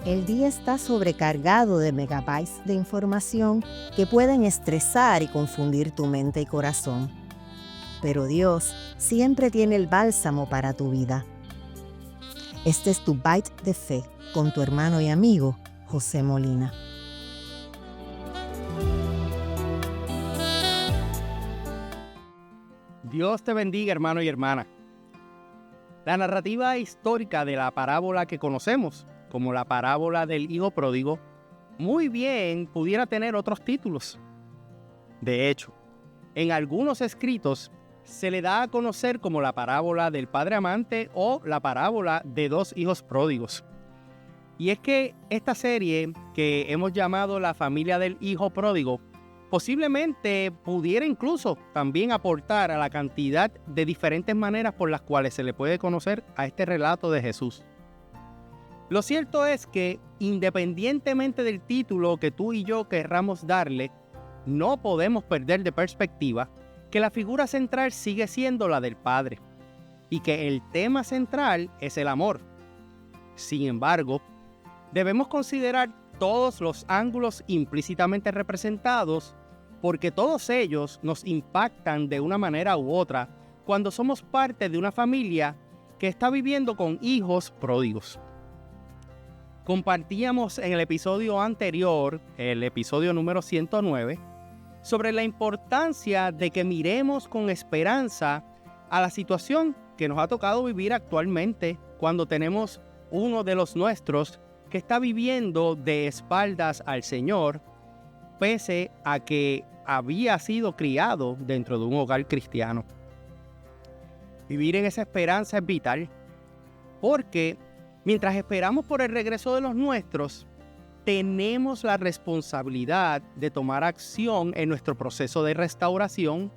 El día está sobrecargado de megabytes de información que pueden estresar y confundir tu mente y corazón. Pero Dios siempre tiene el bálsamo para tu vida. Este es tu Bite de Fe con tu hermano y amigo José Molina. Dios te bendiga, hermano y hermana. La narrativa histórica de la parábola que conocemos, como la parábola del hijo pródigo, muy bien pudiera tener otros títulos. De hecho, en algunos escritos se le da a conocer como la parábola del padre amante o la parábola de dos hijos pródigos. Y es que esta serie que hemos llamado La familia del hijo pródigo posiblemente pudiera incluso también aportar a la cantidad de diferentes maneras por las cuales se le puede conocer a este relato de Jesús. Lo cierto es que, independientemente del título que tú y yo querramos darle, no podemos perder de perspectiva que la figura central sigue siendo la del Padre y que el tema central es el amor. Sin embargo, debemos considerar todos los ángulos implícitamente representados porque todos ellos nos impactan de una manera u otra cuando somos parte de una familia que está viviendo con hijos pródigos. Compartíamos en el episodio anterior, el episodio número 109, sobre la importancia de que miremos con esperanza a la situación que nos ha tocado vivir actualmente cuando tenemos uno de los nuestros que está viviendo de espaldas al Señor, pese a que había sido criado dentro de un hogar cristiano. Vivir en esa esperanza es vital, porque mientras esperamos por el regreso de los nuestros, tenemos la responsabilidad de tomar acción en nuestro proceso de restauración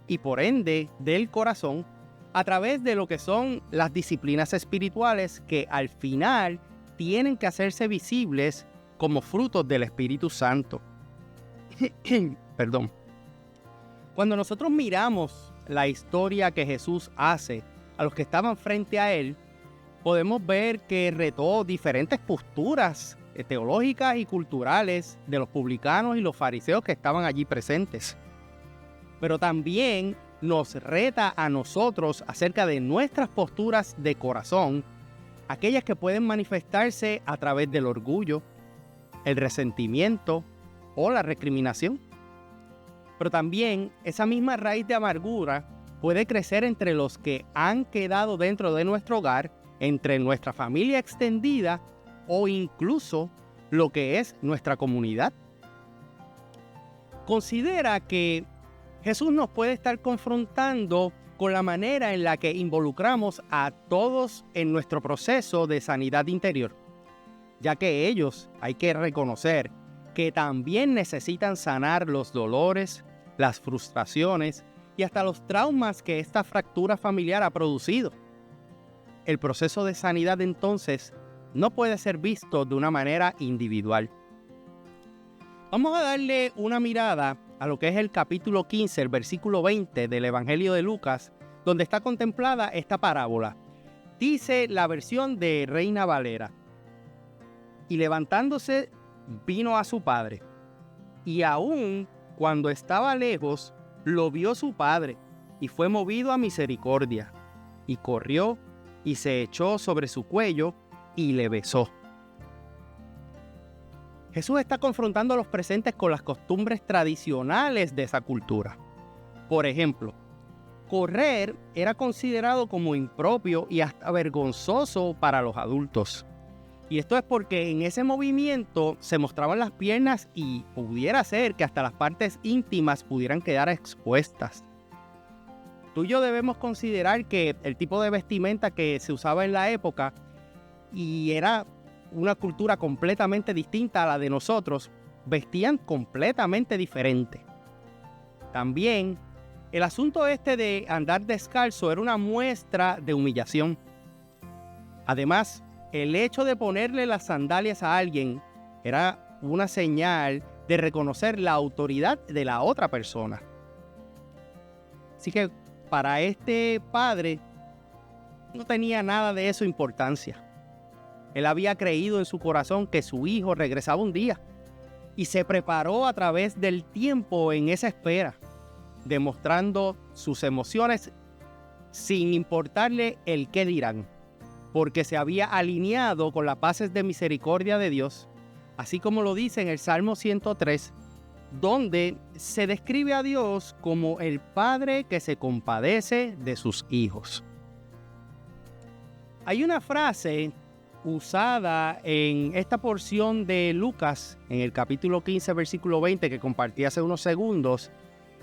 y por ende del corazón a través de lo que son las disciplinas espirituales que al final tienen que hacerse visibles como frutos del Espíritu Santo. Perdón. Cuando nosotros miramos la historia que Jesús hace a los que estaban frente a él, podemos ver que retó diferentes posturas teológicas y culturales de los publicanos y los fariseos que estaban allí presentes. Pero también nos reta a nosotros acerca de nuestras posturas de corazón, aquellas que pueden manifestarse a través del orgullo, el resentimiento o la recriminación. Pero también esa misma raíz de amargura puede crecer entre los que han quedado dentro de nuestro hogar, entre nuestra familia extendida o incluso lo que es nuestra comunidad. Considera que Jesús nos puede estar confrontando con la manera en la que involucramos a todos en nuestro proceso de sanidad interior, ya que ellos, hay que reconocer, que también necesitan sanar los dolores, las frustraciones y hasta los traumas que esta fractura familiar ha producido. El proceso de sanidad entonces no puede ser visto de una manera individual. Vamos a darle una mirada a lo que es el capítulo 15, el versículo 20 del Evangelio de Lucas, donde está contemplada esta parábola. Dice la versión de Reina Valera: y levantándose vino a su padre, y aún cuando estaba lejos lo vio su padre, y fue movido a misericordia, y corrió y se echó sobre su cuello y le besó. Jesús está confrontando a los presentes con las costumbres tradicionales de esa cultura. Por ejemplo, correr era considerado como impropio y hasta vergonzoso para los adultos. Y esto es porque en ese movimiento se mostraban las piernas y pudiera ser que hasta las partes íntimas pudieran quedar expuestas. Tú y yo debemos considerar que el tipo de vestimenta que se usaba en la época y era una cultura completamente distinta a la de nosotros, vestían completamente diferente. También el asunto este de andar descalzo era una muestra de humillación. Además, el hecho de ponerle las sandalias a alguien era una señal de reconocer la autoridad de la otra persona. Así que para este padre no tenía nada de eso importancia. Él había creído en su corazón que su hijo regresaba un día y se preparó a través del tiempo en esa espera, demostrando sus emociones sin importarle el qué dirán, porque se había alineado con las bases de misericordia de Dios, así como lo dice en el Salmo 103, donde se describe a Dios como el Padre que se compadece de sus hijos. Hay una frase usada en esta porción de Lucas, en el capítulo 15, versículo 20, que compartí hace unos segundos,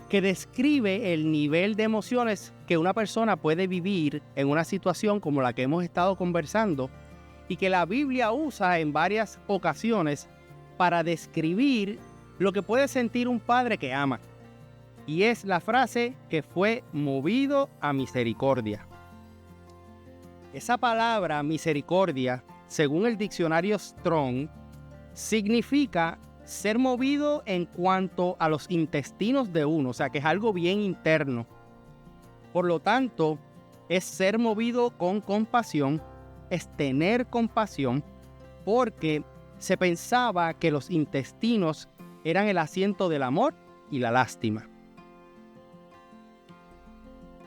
que describe el nivel de emociones que una persona puede vivir en una situación como la que hemos estado conversando y que la Biblia usa en varias ocasiones para describir lo que puede sentir un padre que ama. Y es la frase que fue movido a misericordia. Esa palabra misericordia, según el diccionario Strong, significa ser movido en cuanto a los intestinos de uno, o sea que es algo bien interno. Por lo tanto, es ser movido con compasión, es tener compasión, porque se pensaba que los intestinos eran el asiento del amor y la lástima.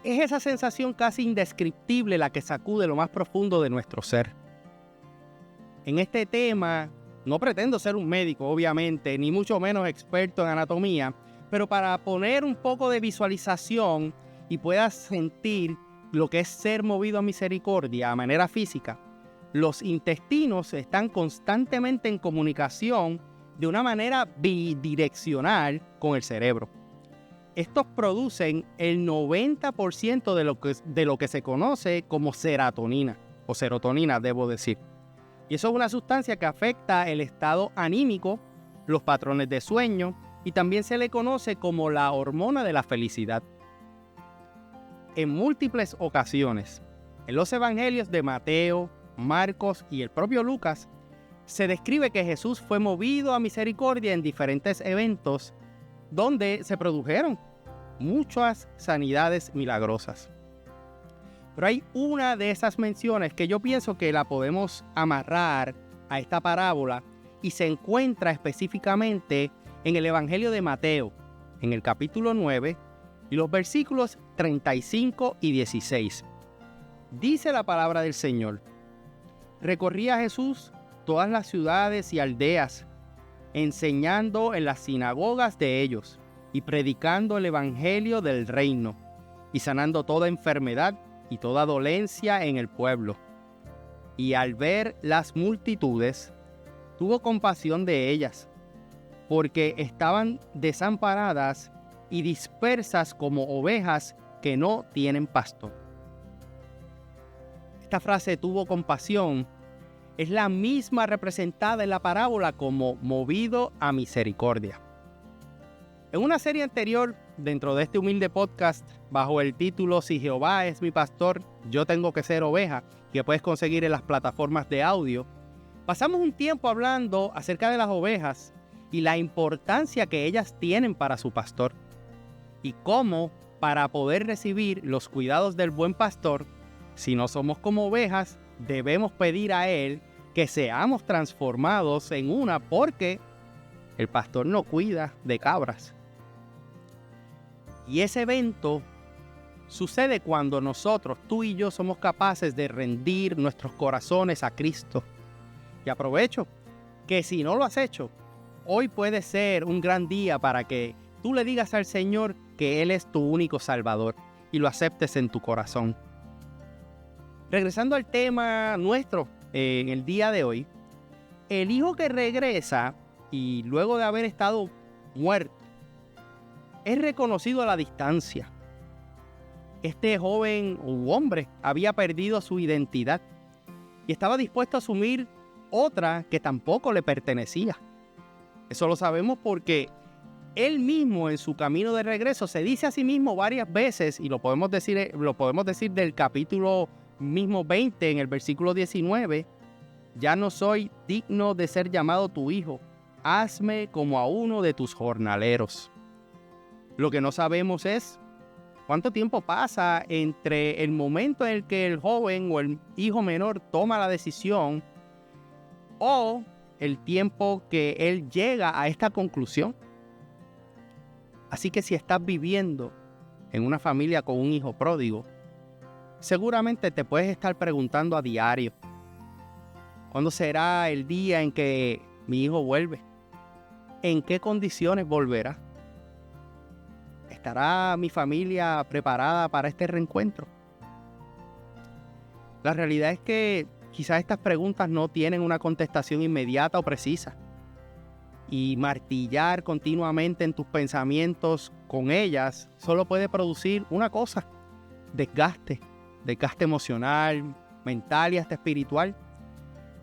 Es esa sensación casi indescriptible la que sacude lo más profundo de nuestro ser. En este tema, no pretendo ser un médico, obviamente, ni mucho menos experto en anatomía, pero para poner un poco de visualización y puedas sentir lo que es ser movido a misericordia a manera física, los intestinos están constantemente en comunicación de una manera bidireccional con el cerebro. Estos producen el 90% de lo que se conoce como serotonina, o serotonina, debo decir. Y eso es una sustancia que afecta el estado anímico, los patrones de sueño, y también se le conoce como la hormona de la felicidad. En múltiples ocasiones, en los evangelios de Mateo, Marcos y el propio Lucas, se describe que Jesús fue movido a misericordia en diferentes eventos donde se produjeron muchas sanidades milagrosas. Pero hay una de esas menciones que yo pienso que la podemos amarrar a esta parábola y se encuentra específicamente en el Evangelio de Mateo, en el capítulo 9 y los versículos 35 y 16. Dice la palabra del Señor: recorría Jesús todas las ciudades y aldeas, enseñando en las sinagogas de ellos y predicando el evangelio del reino y sanando toda enfermedad y toda dolencia en el pueblo. Y al ver las multitudes, tuvo compasión de ellas, porque estaban desamparadas y dispersas como ovejas que no tienen pastor. Esta frase tuvo compasión es la misma representada en la parábola como movido a misericordia. En una serie anterior, dentro de este humilde podcast, bajo el título Si Jehová es mi pastor, yo tengo que ser oveja, que puedes conseguir en las plataformas de audio, pasamos un tiempo hablando acerca de las ovejas y la importancia que ellas tienen para su pastor, y cómo, para poder recibir los cuidados del buen pastor, si no somos como ovejas, debemos pedir a Él que seamos transformados en una, porque el pastor no cuida de cabras. Y ese evento sucede cuando nosotros, tú y yo, somos capaces de rendir nuestros corazones a Cristo. Y aprovecho que si no lo has hecho, hoy puede ser un gran día para que tú le digas al Señor que Él es tu único Salvador y lo aceptes en tu corazón. Regresando al tema nuestro en el día de hoy, el hijo que regresa y luego de haber estado muerto, es reconocido a la distancia. Este joven u hombre había perdido su identidad y estaba dispuesto a asumir otra que tampoco le pertenecía. Eso lo sabemos porque él mismo en su camino de regreso se dice a sí mismo varias veces, y lo podemos decir del capítulo mismo 20 en el versículo 19, ya no soy digno de ser llamado tu hijo, hazme como a uno de tus jornaleros. Lo que no sabemos es cuánto tiempo pasa entre el momento en el que el joven o el hijo menor toma la decisión o el tiempo que él llega a esta conclusión. Así que si estás viviendo en una familia con un hijo pródigo, seguramente te puedes estar preguntando a diario, ¿cuándo será el día en que mi hijo vuelve? ¿En qué condiciones volverá? ¿Estará mi familia preparada para este reencuentro? La realidad es que quizás estas preguntas no tienen una contestación inmediata o precisa. Y martillar continuamente en tus pensamientos con ellas solo puede producir una cosa: desgaste emocional, mental y hasta espiritual,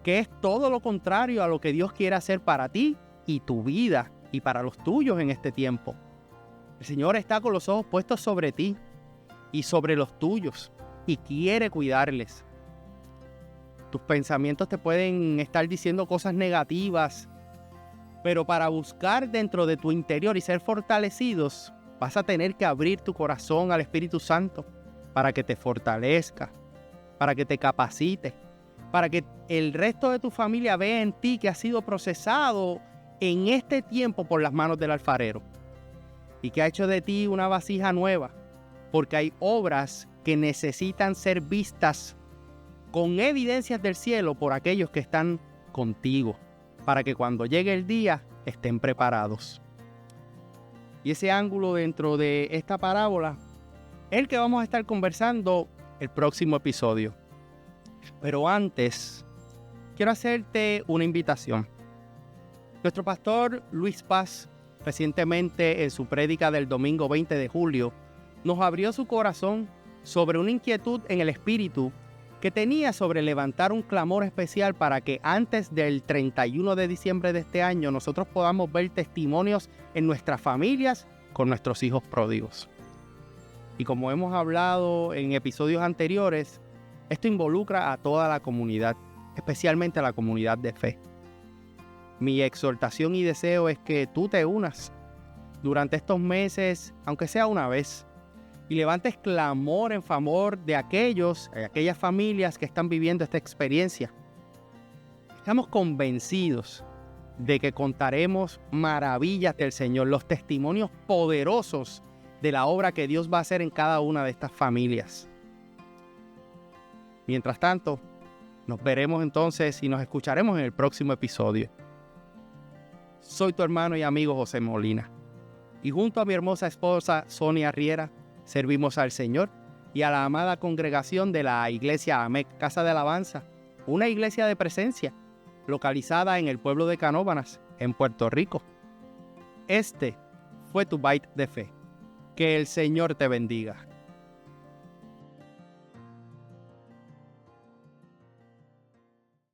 que es todo lo contrario a lo que Dios quiere hacer para ti y tu vida y para los tuyos en este tiempo. El Señor está con los ojos puestos sobre ti y sobre los tuyos y quiere cuidarles. Tus pensamientos te pueden estar diciendo cosas negativas, pero para buscar dentro de tu interior y ser fortalecidos, vas a tener que abrir tu corazón al Espíritu Santo para que te fortalezca, para que te capacite, para que el resto de tu familia vea en ti que has sido procesado en este tiempo por las manos del alfarero y que ha hecho de ti una vasija nueva, porque hay obras que necesitan ser vistas con evidencias del cielo por aquellos que están contigo, para que cuando llegue el día estén preparados. Y ese ángulo dentro de esta parábola es el que vamos a estar conversando el próximo episodio. Pero antes, quiero hacerte una invitación. Nuestro pastor Luis Paz, recientemente en su prédica del domingo 20 de julio, nos abrió su corazón sobre una inquietud en el espíritu que tenía sobre levantar un clamor especial para que antes del 31 de diciembre de este año nosotros podamos ver testimonios en nuestras familias con nuestros hijos pródigos. Y como hemos hablado en episodios anteriores, esto involucra a toda la comunidad, especialmente a la comunidad de fe. Mi exhortación y deseo es que tú te unas durante estos meses, aunque sea una vez, y levantes clamor en favor de aquellas familias que están viviendo esta experiencia. Estamos convencidos de que contaremos maravillas del Señor, los testimonios poderosos de la obra que Dios va a hacer en cada una de estas familias. Mientras tanto, nos veremos entonces y nos escucharemos en el próximo episodio. Soy tu hermano y amigo José Molina, y junto a mi hermosa esposa Sonia Riera, servimos al Señor y a la amada congregación de la Iglesia AMEC, Casa de Alabanza, una iglesia de presencia, localizada en el pueblo de Canóvanas, en Puerto Rico. Este fue tu Bite de Fe. Que el Señor te bendiga.